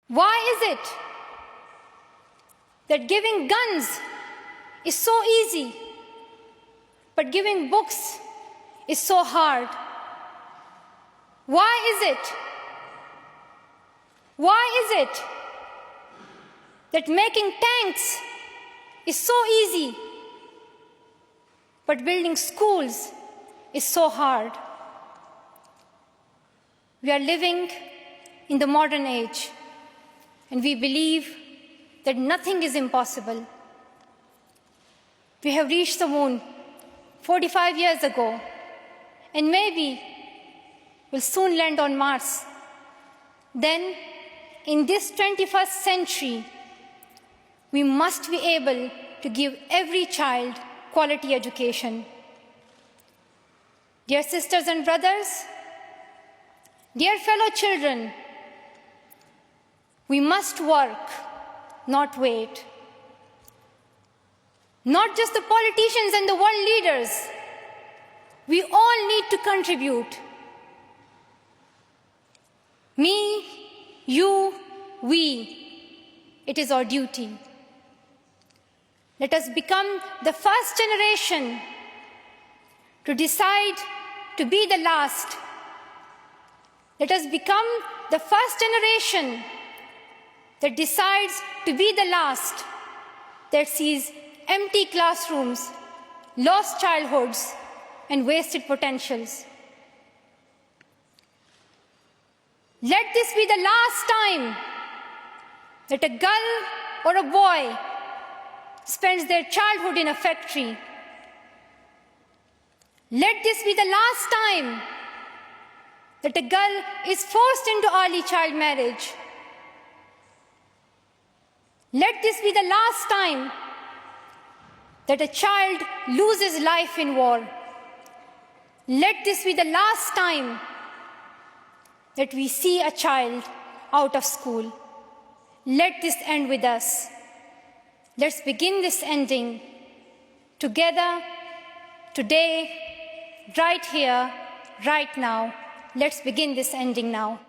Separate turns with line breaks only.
Why is it that giving guns is so easy, but giving books is so hard? Why is it? Why is it that making tanks is so easy, but building schools is so hard? We are living in the modern age, and we believe that nothing is impossible. We have reached the moon 45 years ago, and maybe we'll soon land on Mars. Then, in this 21st century, we must be able to give every child quality education. Dear sisters and brothers, dear fellow children, we must work, not wait. Not just the politicians and the world leaders. We all need to contribute. Me, you, we. It is our duty. Let us become the first generation to decide to be the last. Let us become the first generation that decides to be the last, that sees empty classrooms, lost childhoods, and wasted potentials. Let this be the last time that a girl or a boy spends their childhood in a factory. Let this be the last time that a girl is forced into early child marriage. Let this be the last time that a child loses life in war. Let this be the last time that we see a child out of school. Let this end with us. Let's begin this ending together, today, right here, right now. Let's begin this ending now.